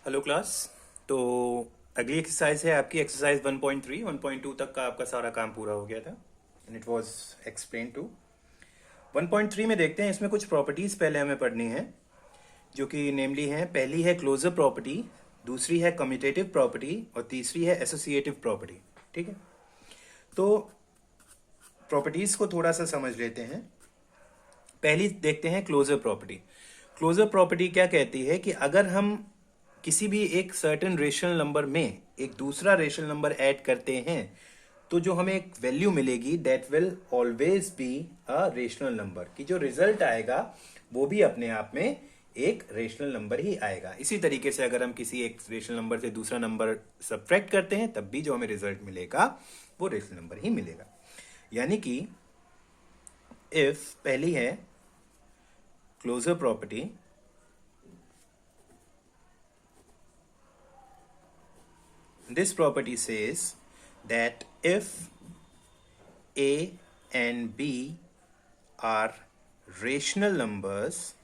Hello class. तो अगली exercise है आपकी एक्सरसाइज 1.3। 1.2 तक का आपका सारा काम पूरा हो गया था and it was explain to 1.3 में देखते हैं। इसमें कुछ प्रॉपर्टीज पहले हमें पढ़नी है जो कि नेमली हैं। पहली है क्लोजर प्रॉपर्टी, दूसरी है कम्यूटेटिव प्रॉपर्टी और तीसरी है एसोसिएटिव प्रॉपर्टी। ठीक है, तो प्रॉपर्टीज को थोड़ा सा समझ लेते हैं। पहली देखते हैं क्लोजर प्रॉपर्टी। क्लोजर प्रॉपर्टी क्या कहती है कि अगर हम किसी भी एक सर्टेन रेशनल नंबर में एक दूसरा रेशनल नंबर ऐड करते हैं तो जो हमें एक वैल्यू मिलेगी that will always be a rational number, कि जो रिजल्ट आएगा वो भी अपने आप में एक रेशनल नंबर ही आएगा। इसी तरीके से अगर हम किसी एक रेशनल नंबर से दूसरा नंबर सब्ट्रैक्ट करते हैं तब भी जो हमें रिजल्ट मिलेगा वो रेशनल नंबर ही मिलेगा। यानी कि इफ पहली है closure property, this property says that if a and b are rational numbers,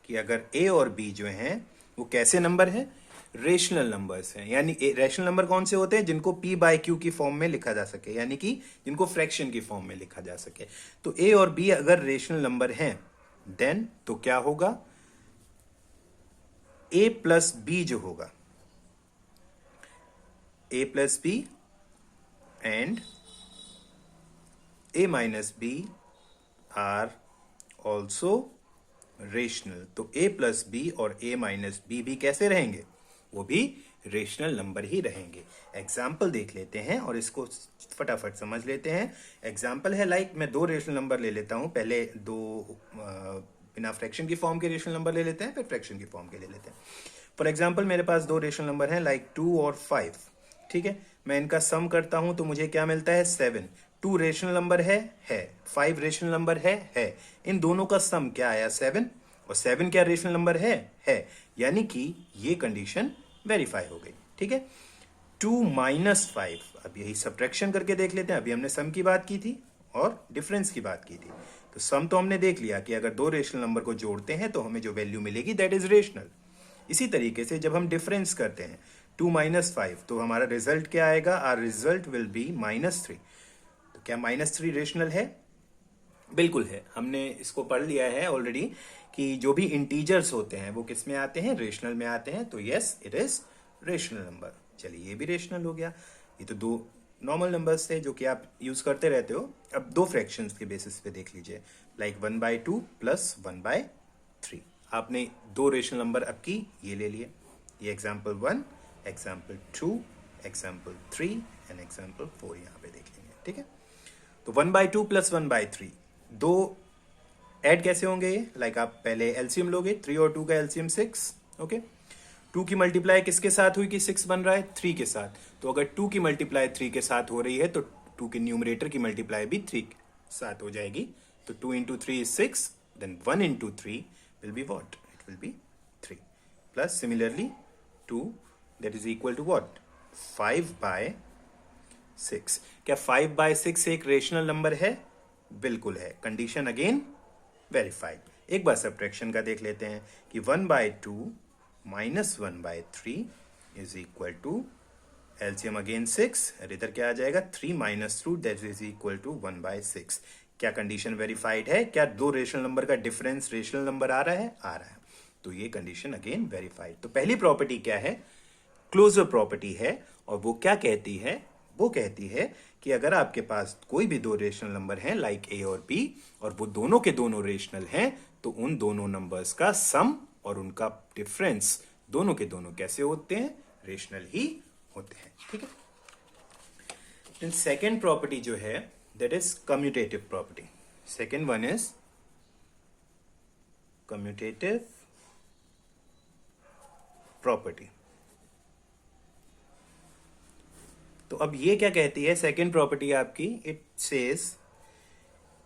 कि अगर a और b जो हैं वो कैसे नंबर हैं, रेशनल नंबर्स हैं। यानी रेशनल नंबर कौन से होते हैं, जिनको p बाय q की फॉर्म में लिखा जा सके, यानी कि जिनको फ्रैक्शन की फॉर्म में लिखा जा सके। तो a और b अगर रेशनल नंबर हैं देन तो क्या होगा, a प्लस b जो होगा, a plus b and a minus b are also rational. तो a प्लस बी और a माइनस बी भी कैसे रहेंगे, वो भी रेशनल नंबर ही रहेंगे। एग्जाम्पल देख लेते हैं और इसको फटाफट समझ लेते हैं। एग्जाम्पल है लाइक मैं दो रेशनल नंबर ले लेता हूं, पहले दो बिना फ्रैक्शन की फॉर्म के रेशनल नंबर ले लेते हैं, फिर फ्रैक्शन की फॉर्म के ले लेते हैं। फॉर एग्जाम्पल मेरे पास दो रेशनल नंबर हैं लाइक 2 और 5। ठीक है, मैं इनका सम करता हूं तो मुझे क्या मिलता है 7। 2 रेशनल नंबर है 5 रेशनल नंबर है। इन दोनों का सम क्या आया 7, और 7 क्या रेशनल नंबर है। यानी कि ये कंडीशन वेरीफाई हो गई। ठीक है, 2 माइनस 5, अब यही सब्ट्रैक्शन करके देख लेते हैं। अभी हमने सम की बात की थी और डिफरेंस की बात की थी। तो सम तो हमने देख लिया कि अगर दो रेशनल नंबर को जोड़ते हैं तो हमें जो वैल्यू मिलेगी दैट इज रेशनल। इसी तरीके से जब हम डिफरेंस करते हैं 2 माइनस 5 तो हमारा रिजल्ट क्या आएगा, आर रिजल्ट विल बी -3। तो क्या -3 रेशनल है? बिल्कुल है, हमने इसको पढ़ लिया है ऑलरेडी कि जो भी इंटीजर्स होते हैं वो किस में आते हैं, रेशनल में आते हैं। तो yes it is rational number. चलिए ये भी रेशनल हो गया। ये तो दो नॉर्मल नंबर्स थे जो कि आप यूज करते रहते हो। अब दो फ्रैक्शंस के बेसिस पे देख लीजिए, लाइक 1/2 प्लस 1/3। आपने दो रेशनल नंबर अब की ये ले लिए, ये example 1, example 2, example 3 and example 4 यहाँ पे देख लेंगे। ठीक है, तो 1/2 प्लस 1/3 दो ऐड कैसे होंगे ये, लाइक आप पहले एलसीएम लोगे, 3 और 2 का एलसीएम 6। ओके, 2 की मल्टीप्लाई किसके साथ हुई कि 6 बन रहा है, 3 के साथ। तो अगर 2 की मल्टीप्लाई 3 के साथ हो रही है तो 2 के न्यूमरेटर की मल्टीप्लाई भी 3 के साथ हो जाएगी। तो 2 into 3 is 6, then 1 into 3 will be what, it will be 3 plus similarly 2 that is equal to what, 5/6। क्या 5/6 एक रेशनल नंबर है? बिल्कुल है। Condition again verified. एक बार सब्ट्रैक्शन का देख लेते हैं कि 1/2 minus 1/3 is equal to LCM again 6, और इधर क्या आ जाएगा 3 minus 2 that is equal to 1/6। क्या कंडीशन वेरीफाइड है? क्या दो रेशनल नंबर का डिफरेंस रेशनल नंबर आ रहा है? आ रहा है। तो ये कंडीशन अगेन वेरीफाइड। तो पहली प्रॉपर्टी क्या है, क्लोजर प्रॉपर्टी है। और वो क्या कहती है, वो कहती है कि अगर आपके पास कोई भी दो रेशनल नंबर हैं लाइक ए और बी, और वो दोनों के दोनों रेशनल हैं, तो उन दोनों नंबर्स का सम और उनका डिफरेंस दोनों के दोनों कैसे होते हैं, रेशनल ही होते हैं। ठीक है, देन सेकेंड प्रॉपर्टी जो है that is commutative property. Second one is commutative property. तो अब ये क्या कहती है सेकेंड प्रॉपर्टी आपकी, इट सेज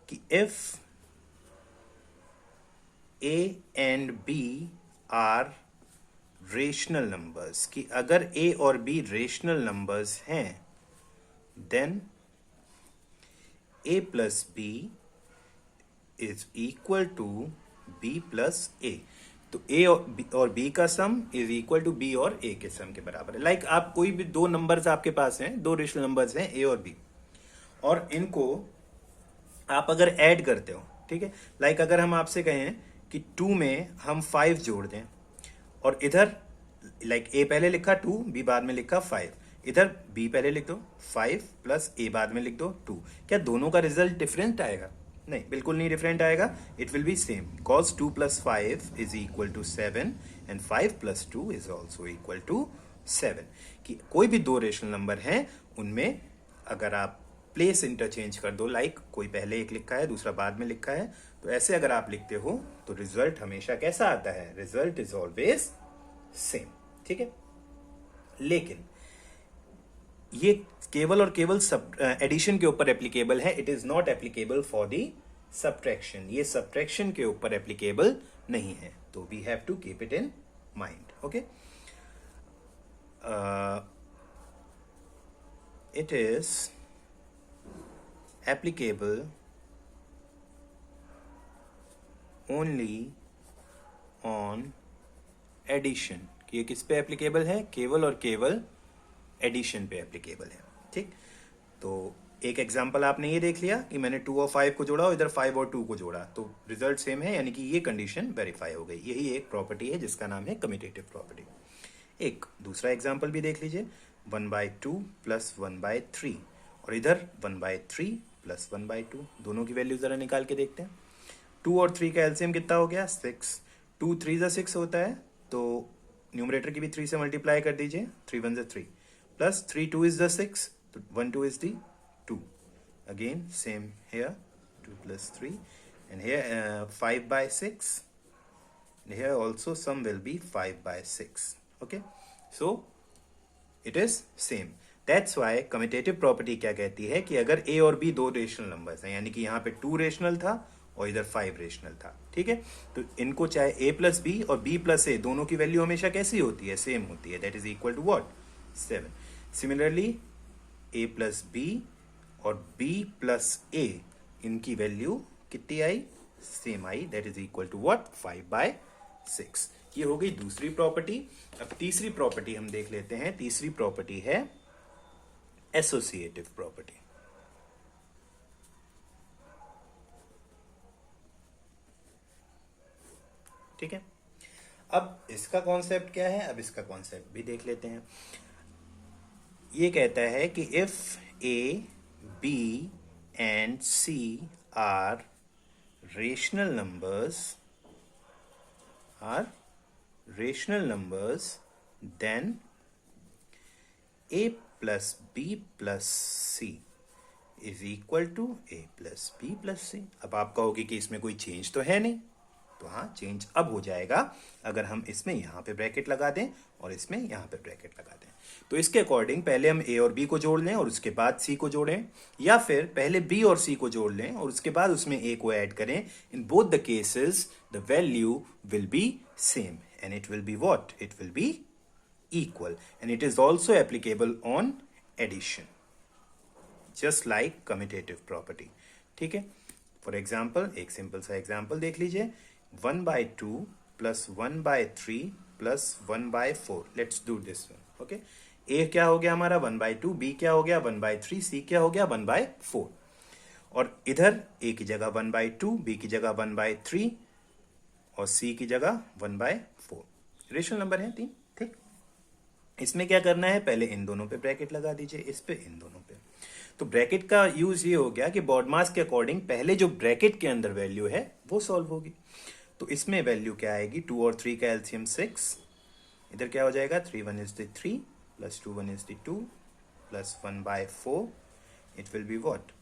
कि if a and b are rational numbers, कि अगर ए और बी रेशनल नंबर्स हैं then a plus B is equal to b plus a. तो ए और बी का sum is equal to b और ए के सम के बराबर है। लाइक आप कोई भी दो नंबर्स आपके पास हैं, दो रेशनल नंबर्स हैं ए और बी, और इनको आप अगर ऐड करते हो, ठीक है, लाइक अगर हम आपसे कहें कि 2 में हम 5 जोड़ दें, और इधर लाइक ए पहले लिखा 2, बी बाद में लिखा 5, इधर बी पहले लिख दो 5 प्लस ए बाद में लिख दो 2, क्या दोनों का रिजल्ट डिफरेंट आएगा? नहीं, बिल्कुल नहीं डिफरेंट आएगा। It will be same, cos 2 plus 5 is equal to 7 and 5 plus 2 is also equal to 7। कि कोई भी दो रेशनल नंबर हैं, उनमें अगर आप प्लेस इंटरचेंज कर दो, लाइक कोई पहले एक लिखा है दूसरा बाद में लिखा है, तो ऐसे अगर आप लिखते हो तो रिजल्ट हमेशा कैसा आता है? रिजल्ट इज ऑलवेज सेम, ठीक है। लेकिन ये केवल और केवल एडिशन के ऊपर एप्लीकेबल है, it is not applicable for the subtraction. ये सब्ट्रैक्शन के ऊपर एप्लीकेबल नहीं है, तो we have to keep it in mind, okay. It is applicable only on addition। कि ये किस पे एप्लीकेबल है? केवल और केवल एडिशन पे एप्लीकेबल है, ठीक। तो एक एग्जांपल आपने ये देख लिया कि मैंने 2 और 5 को जोड़ा और इधर 5 और 2 को जोड़ा, तो रिजल्ट सेम है, यानी कि ये कंडीशन वेरीफाई हो गई। यही एक प्रॉपर्टी है जिसका नाम है कम्यूटेटिव प्रॉपर्टी। एक दूसरा एग्जाम्पल भी देख लीजिए, 1/2 प्लस 1/3, और इधर 1/3 प्लस 1/2, दोनों की वैल्यू जरा निकाल के देखते हैं। 2 और 3 का एलसीएम कितना हो गया? 6। 2 3 जा 6 होता है, तो न्यूमरेटर की भी 3 से मल्टीप्लाई कर दीजिए, 3 1 जा 3, प्लस 3 2 इज द 6, तो 1 2 is the 2। Again same here, 2 plus 3, and here 5/6, here also sum will be 5/6, okay, so it is same। That's why commutative property क्या कहती है कि अगर a और b दो रेशनल नंबर्स हैं, यानी कि यहाँ पे 2 रेशनल था और इधर 5 रेशनल था, ठीक है, तो इनको चाहे a प्लस b और b प्लस a दोनों की वैल्यू हमेशा कैसी होती है? सेम होती है, that is equal to what? 7। Similarly a plus b और b प्लस a, इनकी वैल्यू कितनी आई? सेम आई, that is equal to what? 5/6। ये हो गई दूसरी प्रॉपर्टी। अब तीसरी प्रॉपर्टी हम देख लेते हैं। तीसरी प्रॉपर्टी है एसोसिएटिव प्रॉपर्टी। ठीक है, अब इसका कॉन्सेप्ट क्या है? अब इसका कॉन्सेप्ट भी देख लेते हैं। ये कहता है कि if A, B and C are rational numbers, then a plus b plus c is equal to a plus b plus c। अब आप कहोगे कि इसमें कोई चेंज तो है नहीं, तो हाँ, चेंज अब हो जाएगा अगर हम इसमें यहाँ पे ब्रैकेट लगा दें और इसमें यहाँ पे ब्रैकेट लगा दें। तो इसके अकॉर्डिंग पहले हम a और b को जोड़ लें और उसके बाद c को जोड़ें, या फिर पहले b और c को जोड़ लें और उसके बाद उसमें a को ऐड करें। In both the cases the value will be same and it will be what? It will be equal, and it is also applicable on addition, just like commutative property. ठीक है, for example एक simple सा example देख लीजिए, 1/2 plus 1/3 plus 1/4। Let's do this one, okay. ए क्या हो गया हमारा? 1/2, बी क्या हो गया? 1/3, सी क्या हो गया? 1/4। और इधर ए की जगह 1/2, बी की जगह 1/3 और सी की जगह 1/4। रेशनल नंबर है 3, ठीक। इसमें क्या करना है? पहले इन दोनों पे ब्रैकेट लगा दीजिए, इस पे, इन दोनों पे। तो ब्रैकेट का यूज ये हो गया कि बॉडमास के अकॉर्डिंग पहले जो ब्रैकेट के अंदर वैल्यू है वो सॉल्व होगी। तो इसमें वैल्यू क्या आएगी? 2 और 3 का एलसीएम 6, इधर क्या हो जाएगा? 3 1 is the 3 plus 2 1 is the 2 plus 1/4। It will be what?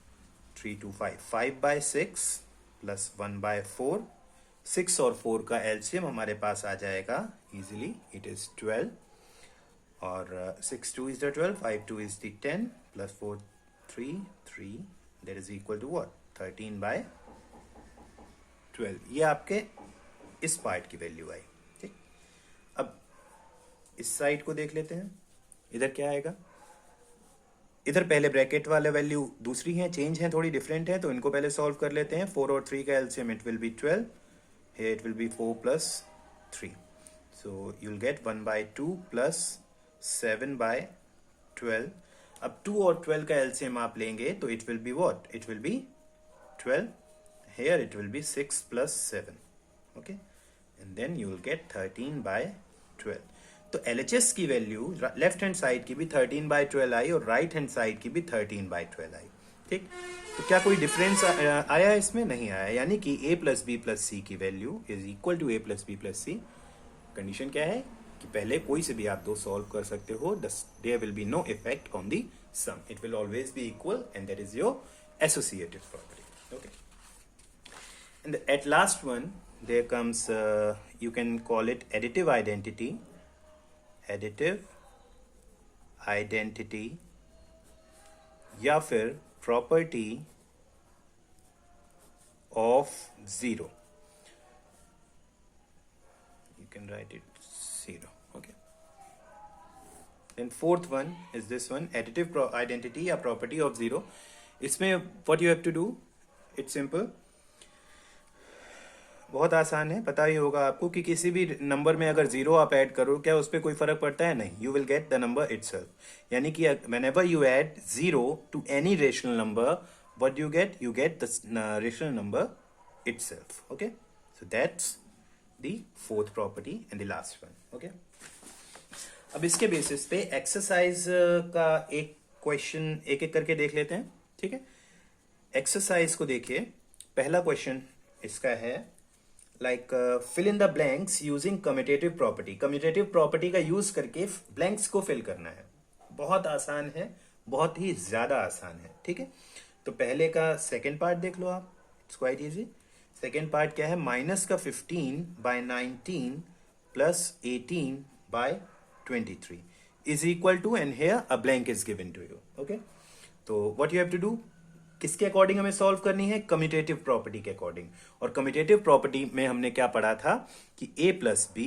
3 2 5, 5/6 plus 1/4। 6 और 4 का एलसीएम हमारे पास आ जाएगा इजिली, इट इज 12, और 6 2 is the 12, 5 2 is the 10 plus 4 3 3, that is equal to what? 13/12। ये आपके इस पार्ट की वैल्यू आई, ठीक। अब इस साइड को देख लेते हैं, इधर क्या आएगा? इधर पहले ब्रैकेट वाले वैल्यू दूसरी है, चेंज है, थोड़ी डिफरेंट है, तो इनको पहले सॉल्व कर लेते हैं। 4 और 3 का LCM it will be 12, here it will be 4 plus 3. So you'll get 1 by 2 plus 7 by 12. अब 2 और 12 का LCM आप लेंगे तो it will be what? It will be 12. Here it will be 6 plus 7. Okay, and then you will get 13 by 12. तो LHS की value left hand side की भी 13 by 12 आई और राइट हैंड साइड की भी 13 by 12 आई. ठीक, तो क्या कोई डिफरेंस आया इसमें? नहीं आया. यानी कि a plus B plus C की value is equal to a plus B plus C. Condition क्या है कि पहले कोई से भी आप दो सॉल्व कर सकते हो. There will be no effect on the sum. It will always be equal and that is your associative property. Okay, and at last one there comes you can call it additive identity. Additive identity या फिर property of zero. You can write it 0. Okay, then fourth one is this one, additive identity या property of zero. इसमें what you have to do, it's simple, बहुत आसान है. पता ही होगा आपको कि किसी भी नंबर में अगर जीरो आप ऐड करो, क्या उस पर कोई फर्क पड़ता है? नहीं. You will get the number itself. यानी कि whenever you add zero to any rational number, what you get? You get the rational number itself. Okay, so that's the fourth property and the last one. Okay, अब इसके basis पे exercise का एक question एक एक करके देख लेते हैं. ठीक है, एक्सरसाइज को देखिए. पहला क्वेश्चन इसका है like fill in the blanks using commutative property. Commutative property का यूज करके ब्लैंक्स को फिल करना है. बहुत आसान है, बहुत ही ज्यादा आसान है. ठीक है, तो पहले का सेकेंड पार्ट देख लो आप. It's quite easy. Second part क्या है? माइनस का 15 by 19 plus 18 by 23 is equal to, and here a blank is given to you. Okay, तो what you have to do, किसके अकॉर्डिंग हमें सॉल्व करनी है? कम्यूटेटिव प्रॉपर्टी के अकॉर्डिंग. और कम्यूटेटिव प्रॉपर्टी में हमने क्या पढ़ा था कि a plus B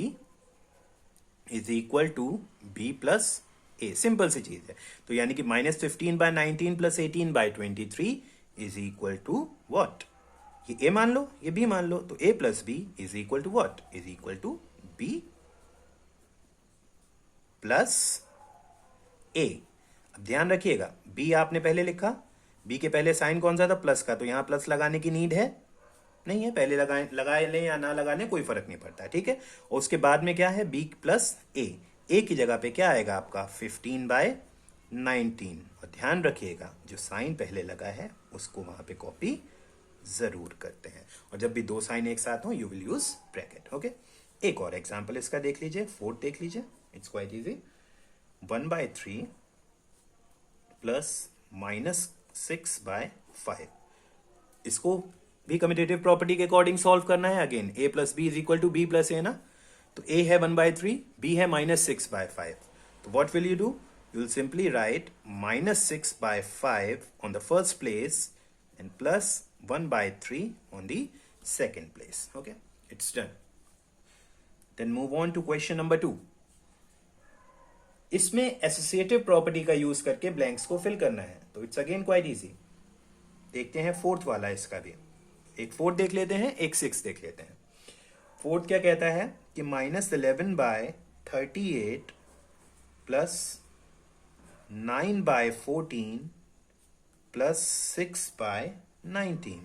is equal to b plus a. Simple सी चीज है. तो यानी कि minus 15 by 19 plus 18 by 23 is equal to what? ये a मान लो, ये b मान लो. तो a plus B is equal to what? Is equal to b plus a. अब ध्यान रखिएगा, b आपने पहले लिखा, बी के पहले साइन कौन सा था? प्लस का. तो यहां प्लस लगाने की नीड है नहीं है. पहले लगाए लें या ना लगाने कोई फर्क नहीं पड़ता. ठीक है, और उसके बाद में क्या है? बी प्लस ए. ए की जगह पे क्या आएगा आपका? 15 बाय 19. और ध्यान रखिएगा जो साइन पहले लगा है उसको वहां पे कॉपी जरूर करते हैं. और जब भी दो साइन एक साथ हो you will use bracket. Okay, एक और एग्जाम्पल इसका देख लीजिए. फोर्थ देख लीजिए. It's quite easy. 1 by 3 plus minus 6 by 5. इसको भी कम्यूटेटिव प्रॉपर्टी के अकॉर्डिंग सॉल्व करना है. Again a plus B is equal to b plus a ना. तो a है 1 by 3, b है माइनस 6 by 5. तो what will you do? You will simply right minus 6 by 5 on the first place and plus 1 by 3 on the second place. Okay, it's done. Then move on to question number 2. इसमें associative property का use करके blanks को fill करना है. तो it's again quite easy. देखते हैं fourth वाला. इसका भी एक फोर्थ देख लेते हैं, एक 6 देख लेते हैं. फोर्थ क्या कहता है कि minus 11 by 38 plus 9 by 14 plus 6 by 19.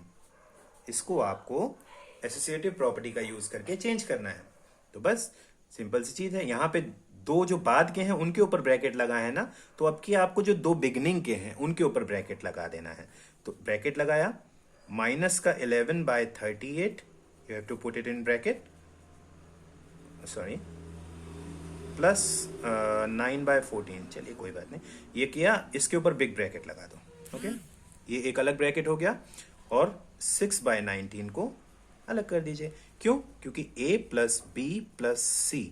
इसको आपको एसोसिएटिव प्रॉपर्टी का यूज करके चेंज करना है. तो बस सिंपल सी चीज है. यहां पे दो जो बाद के हैं उनके ऊपर ब्रैकेट लगा है ना, तो अब की आपको जो दो बिगनिंग के हैं उनके ऊपर ब्रैकेट लगा देना है. तो ब्रैकेट लगाया. माइनस का 11 by 38, you have to put it in bracket, sorry, plus 9 by 14. चलिए कोई बात नहीं. ये किया, इसके ऊपर बिग ब्रैकेट लगा दो. ओके, ये एक अलग ब्रैकेट हो गया. और 6 बाय 19 को अलग कर दीजिए. क्यों? क्योंकि a plus B plus c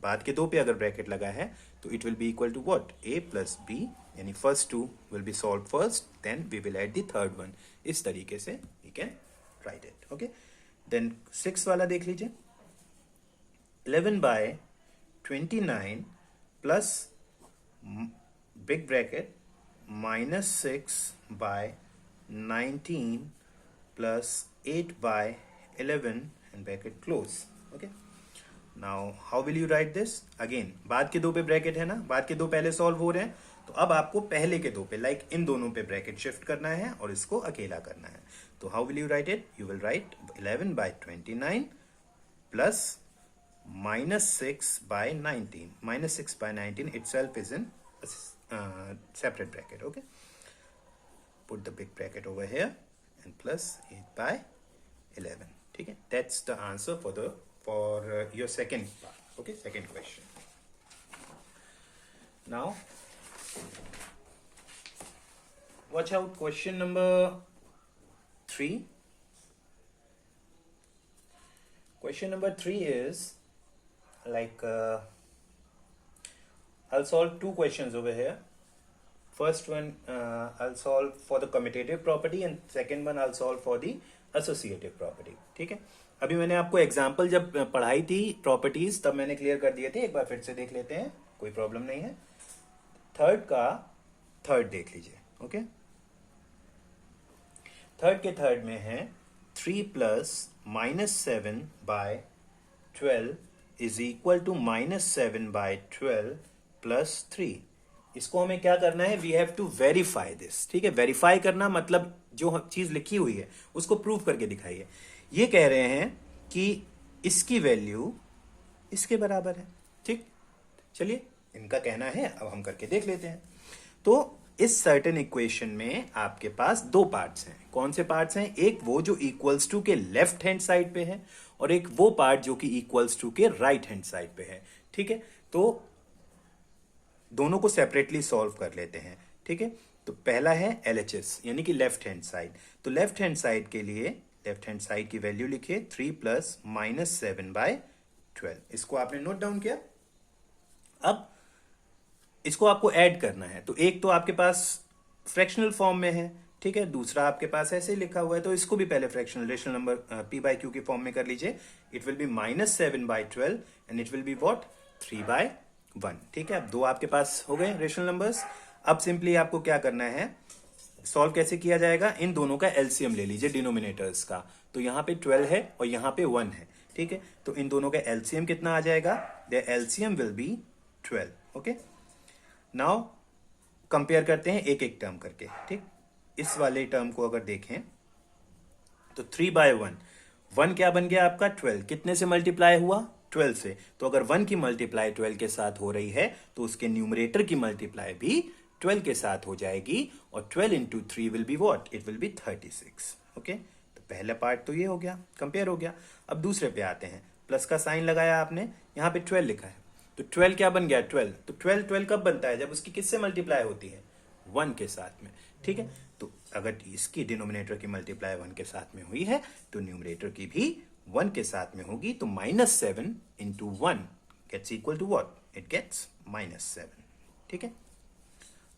बाद के दो पे अगर ब्रैकेट लगा है तो it will be equal to what? a plus b. यानी first two will be solve first, then we will add the third one. इस तरीके से we can write it. Okay, then 6 वाला देख लीजिए. 11 by 29 plus big bracket minus 6 by 19 plus 8 by 11 and bracket close. Okay, now how will you right this again, बाद के दो पे ब्रैकेट है ना, बाद के दो पहले सॉल्व हो रहे हैं, तो अब आपको पहले के दो पे लाइक इन दोनों पे ब्रैकेट शिफ्ट करना है और इसको अकेला करना है. तो how will you right it, you will write 11/29 plus -6/19. -6/19 itself is in separate bracket. Okay, put the big bracket over here and plus 8/11. ठीक है, that's the answer for your second part. Okay, second question. Now watch out, question number 3. Question number 3 is like I'll solve two questions over here. First one I'll solve for the commutative property and second one I'll solve for the associative property. ठीक है, अभी मैंने आपको example जब पढ़ाई थी properties तब मैंने क्लियर कर दिए थे, एक बार फिर से देख लेते हैं, कोई प्रॉब्लम नहीं है. थर्ड का थर्ड देख लीजिए. ओके, थर्ड के थर्ड में है 3 plus -7/12 is equal to -7/12 plus 3. इसको हमें क्या करना है, we have to verify this. ठीक है, वेरीफाई करना मतलब जो चीज लिखी हुई है उसको प्रूव करके दिखाइए. ये कह रहे हैं कि इसकी वैल्यू इसके बराबर है. ठीक, चलिए इनका कहना है, अब हम करके देख लेते हैं. तो इस सर्टेन इक्वेशन में आपके पास दो पार्ट्स हैं. कौन से पार्ट्स हैं, एक वो जो इक्वल्स टू के लेफ्ट हैंड साइड पे है और एक वो पार्ट जो कि इक्वल्स टू के राइट हैंड साइड पे है. ठीक है, तो दोनों को सेपरेटली सॉल्व कर लेते हैं. ठीक है, तो पहला है LHS यानी कि लेफ्ट हैंड साइड. तो लेफ्ट हैंड साइड के लिए लेफ्ट हैंड साइड की वैल्यू लिखिए 3 प्लस -7/12. इसको आपने नोट डाउन किया. अब इसको आपको ऐड करना है. तो एक तो आपके पास फ्रैक्शनल फॉर्म में है, ठीक है, दूसरा आपके पास ऐसे ही लिखा हुआ है, तो इसको भी पहले फ्रैक्शनल रेशनल नंबर p/q के फॉर्म में कर लीजिए. It will B -7/12 and it will be what 3/1. ठीक है, अब दो आपके पास हो गए रेशनल नंबर्स. अब सिंपली आपको क्या करना है, सॉल्व कैसे किया जाएगा, इन दोनों का एलसीएम ले लीजिए डिनोमिनेटर्स का. तो यहाँ पे 12 है और यहाँ पे 1 है. ठीक है, तो इन दोनों का एलसीएम कितना आ जाएगा, the LCM will be 12. Okay, now compare करते हैं एक एक टर्म करके. ठीक, इस वाले टर्म को अगर देखें तो 3/1, 1 क्या बन गया आपका 12, कितने से मल्टीप्लाई हुआ 12 से. तो अगर 1 की मल्टीप्लाई 12 के साथ हो रही है तो उसके न्यूमरेटर की मल्टीप्लाई भी 12 के साथ हो जाएगी और 12 into 3 will be what, it will B 36. Okay, तो पहला पार्ट तो ये हो गया, कंपेयर हो गया. अब दूसरे पे आते हैं, प्लस का साइन लगाया आपने, यहाँ पे 12 लिखा है, तो 12 क्या बन गया 12. तो 12 कब बनता है, जब उसकी किससे मल्टीप्लाई होती है 1 के साथ में. ठीक है, तो अगर इसकी डिनोमिनेटर की मल्टीप्लाई 1 के साथ में हुई है तो न्यूमरेटर की भी 1 के साथ में होगी. तो -7 into 1 gets equal to what, it gets -7. ठीक है,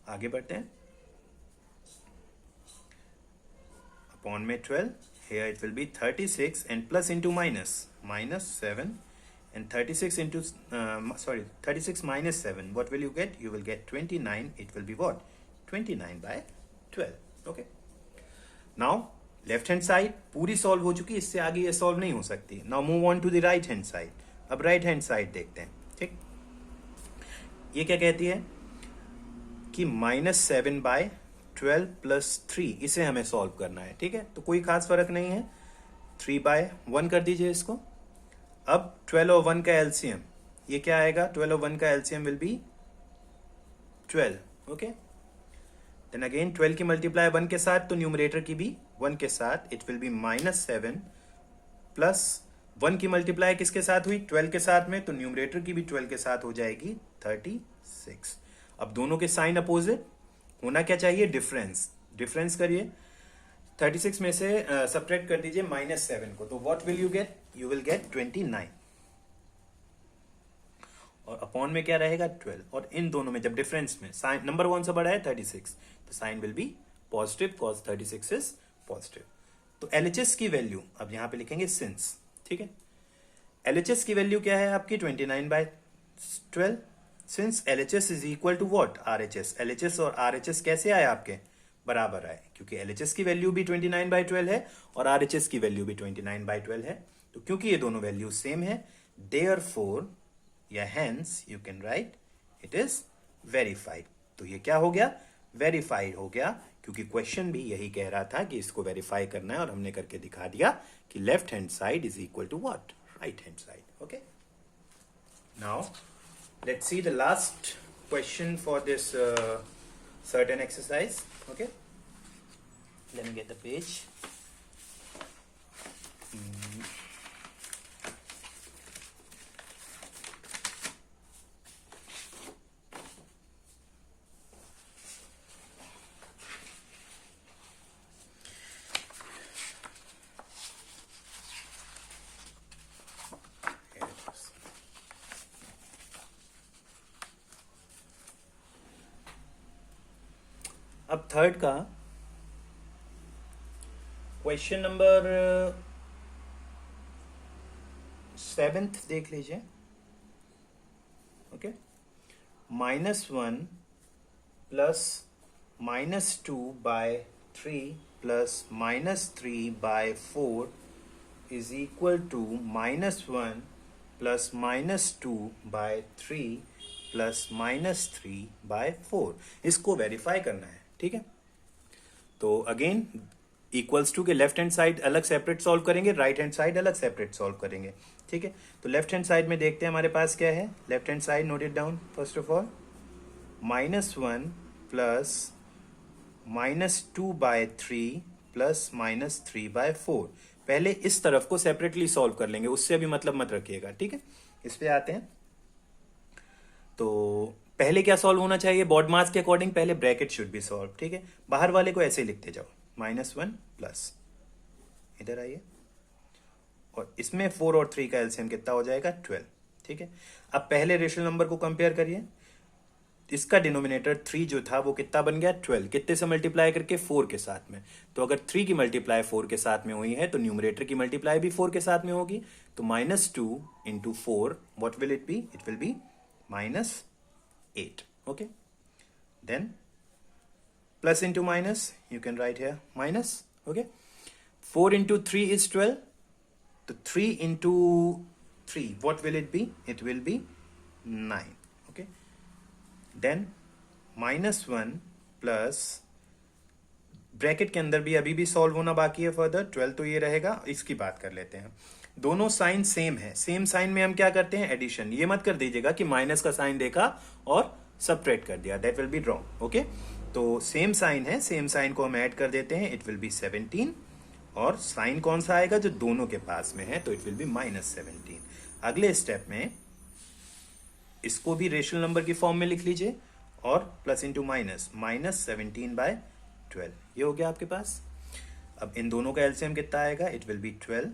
आगे बढ़ते हैं. अपॉन में 12, here it will be 36 and plus into -7 and 36 into 36 minus 7, what will you get, you will get 29. It will be what, 29/12. okay, now left hand side पूरी solve हो चुकी, इससे आगे ये सॉल्व नहीं हो सकती. Now move on to the right hand side. अब राइट हैंड साइड देखते हैं. ठीक, ये क्या कहती है कि -7/12 प्लस 3, इसे हमें सॉल्व करना है. ठीक है, तो कोई खास फर्क नहीं है, 3/1 कर दीजिए इसको. अब 12 और 1 का एलसीएम, ये क्या आएगा, 12 और 1 का LCM will be 12. Okay, then again 12 की मल्टीप्लाई 1 के साथ, तो न्यूमरेटर की भी 1 के साथ, इट विल बी -7 प्लस 1 की मल्टीप्लाई किसके साथ हुई 12 के साथ में, तो न्यूमरेटर की भी 12 के साथ हो जाएगी 36. अब दोनों के साइन अपोजिट, होना क्या चाहिए, डिफरेंस. डिफरेंस करिए, 36 में से सब्ट्रैक्ट कर दीजिए -7 को, तो what will you get, you will gate 29 और अपॉन में क्या रहेगा 12. और इन दोनों में जब डिफरेंस में साइन नंबर कौन सा बड़ा है 36, तो sign will be positive, cos 36 is positive. तो LHS की वैल्यू अब यहां पे लिखेंगे सिंस. ठीक है, LHS की वैल्यू क्या है आपकी 29/12. Since LHS is equal to what, RHS. LHS और RHS कैसे आए आपके, बराबर आए, क्योंकि LHS की वैल्यू भी 29/12 है और RHS की वैल्यू भी 29/12 है. तो क्योंकि ये दोनों वैल्यू सेम है, देयरफॉर या hence you can write it is verified. तो ये क्या हो गया, वेरीफाइड हो गया, क्योंकि क्वेश्चन भी यही कह रहा था कि इसको वेरीफाई करना है और हमने करके दिखा दिया कि left hand side is equal to what, right hand side. Okay, now let's see the last question for this certain exercise. Okay, let me get the page. अब थर्ड का क्वेश्चन नंबर 7 देख लीजिए। Okay, -1 plus -2 by 3 plus -3 by 4 is equal to -1 plus -2 by 3 plus -3 by 4। इसको verify करना है, ठीक है। तो अगेन इक्वल्स टू के लेफ्ट हैंड साइड अलग सेपरेट सॉल्व करेंगे, राइट हैंड साइड अलग सेपरेट सॉल्व करेंगे, ठीक है। तो लेफ्ट हैंड साइड में देखते हैं हमारे पास क्या है। Left hand side note it down first of all, -1 plus -2 by 3 plus -3 by 4। पहले इस तरफ को सेपरेटली सॉल्व कर लेंगे, उससे अभी मतलब मत रखिएगा, ठीक है। इस पे आते हैं। तो पहले क्या सॉल्व होना चाहिए, बॉड मास के अकॉर्डिंग पहले ब्रैकेट शुड बी सॉल्व, ठीक है। बाहर वाले को ऐसे ही लिखते जाओ, -1 प्लस, इधर आइए, और इसमें 4 और 3 का एलसीएम कितना हो जाएगा, 12, ठीक है। अब पहले रेशनल नंबर को कंपेयर करिए। इसका डिनोमिनेटर 3 जो था वो कितना बन गया, 12, कितने से मल्टीप्लाई करके, 4 के साथ में। तो अगर 3 की मल्टीप्लाई 4 के साथ में हुई है तो न्यूमरेटर की मल्टीप्लाई भी 4 के साथ में होगी। तो -2 into 4 what will it be, it will B -8। okay, then plus into minus you can write here minus, okay। 4 into 3 is 12, so 3 into 3 what will it be, it will be 9, okay। then -1 plus bracket के अंदर भी अभी भी solve होना बाकी है further, 12 तो ये रहेगा, इसकी बात कर लेते हैं। दोनों साइन सेम है, सेम साइन में हम क्या करते हैं, एडिशन। ये मत कर दीजिएगा कि माइनस का साइन देखा और सबट्रैक्ट कर दिया, that will be wrong, okay. तो सेम साइन है, सेम साइन को हम ऐड कर देते हैं, इट विल बी 17, और साइन कौन सा आएगा, जो दोनों के पास में है, तो इट विल बी -17। अगले स्टेप में इसको भी रेशनल नंबर की फॉर्म में लिख लीजिए, और प्लस इंटू माइनस, -17/12, ये हो गया आपके पास। अब इन दोनों का एलसीएम कितना आएगा, इट विल बी 12।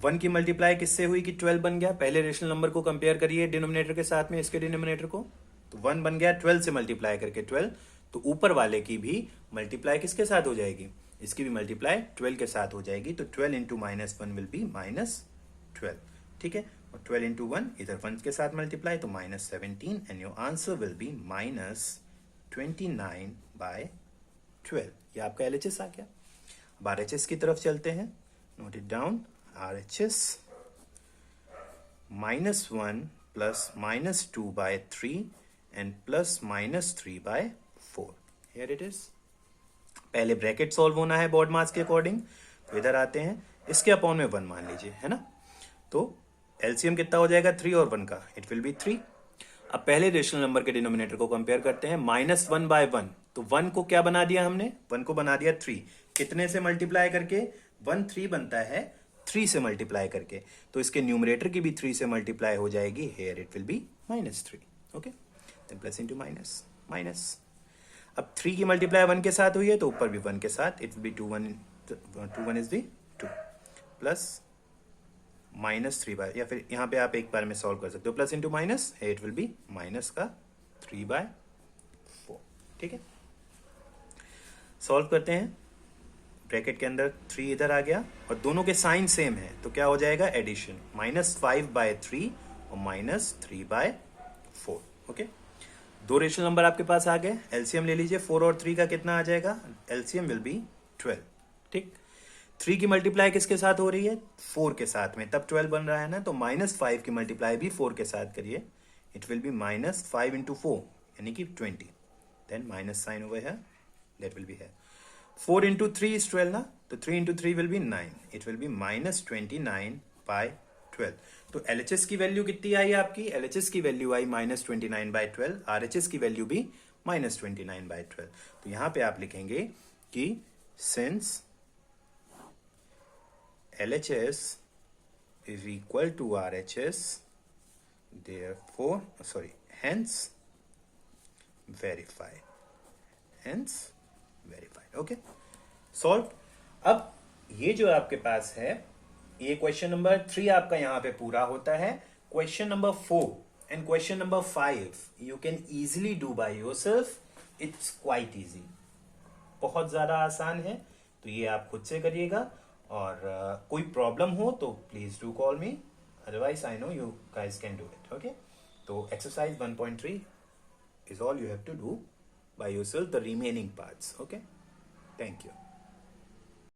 1 की मल्टीप्लाई किससे हुई कि 12 बन गया, पहले रेशनल नंबर को कंपेयर करिए डिनोमिनेटर के साथ में, इसके डिनोमिनेटर को, तो 1 बन गया 12 से मल्टीप्लाई करके 12, तो ऊपर वाले की भी मल्टीप्लाई किसके साथ हो जाएगी, इसकी भी मल्टीप्लाई 12 के साथ हो जाएगी। तो 12 इंटू -1 विल बी -12, ठीक है। और 12 इंटू 1 इधर 1 के साथ मल्टीप्लाई, तो -17, and your answer will be -29/12। ये आपका LHS आ गया। अब RHS की तरफ चलते हैं, note it down. RHS -1 plus -2/3 and plus -3/4, here it is. पहले ब्रैकेट सॉल्व होना है बॉड मास के अकॉर्डिंग, तो इधर आते हैं, इसके अपॉन में 1 मान लीजिए, है ना। तो एलसीएम कितना हो जाएगा 3 और 1 का, इट विल बी 3। अब पहले रेशनल नंबर के डिनोमिनेटर को कंपेयर करते हैं, -1/1, तो 1 को क्या बना दिया हमने, 1 को बना दिया 3, कितने से मल्टीप्लाई करके, 1 3 बनता है 3 से मल्टीप्लाई करके, तो इसके न्यूमरेटर की भी 3 से मल्टीप्लाई हो जाएगी, here it will be -3, okay. Then plus into minus, minus. अब 3 की मल्टीप्लाई 1 के साथ हुई है, तो ऊपर भी 1 के साथ, it will B 2 1 is the 2, plus -3/, या फिर यहाँ पे आप एक बार में सॉल्व कर सकते हो, plus into minus, it will B -3/4, ठीक है। सॉल्व करते हैं, ब्रैकेट के अंदर 3 इधर आ गया, और दोनों के साइन सेम है, तो क्या हो जाएगा, एडिशन, -5/3 और -3/4, ओके। दो रेशनल नंबर आपके पास आ गए, एलसीएम ले लीजिए, 4 और 3 का कितना आ जाएगा, एलसीएम विल बी 12, ठीक। 3 की मल्टीप्लाई किसके साथ हो रही है? 4 के साथ में, तब 12 बन रहा है ना, तो -5 की मल्टीप्लाई भी 4 के साथ करिए, इट विल बी -5 into 4 यानी कि 20, देन माइनस साइन ओवर है, दैट विल बी है 4 into 3 is 12 ना, तो 3 into 3 will be 9, it will be -29/12। तो LHS की वैल्यू कितनी आई आपकी? LHS की वैल्यू आई -29/12, RHS की वैल्यू भी -29/12। तो यहां पे आप लिखेंगे कि since LHS is equal to RHS, therefore hence verified, okay, solve. अब ये जो आपके पास है, ये क्वेश्चन नंबर 3 आपका यहां पे पूरा होता है। Question number 4 and question number 5 you can easily do by yourself, it's quite easy, बहुत ज्यादा आसान है, तो ये आप खुद से करिएगा। और कोई प्रॉब्लम हो तो please do call me, otherwise I know you guys can do it, okay. तो exercise 1.3 is all you have to do by yourself, the remaining parts, okay? Thank you.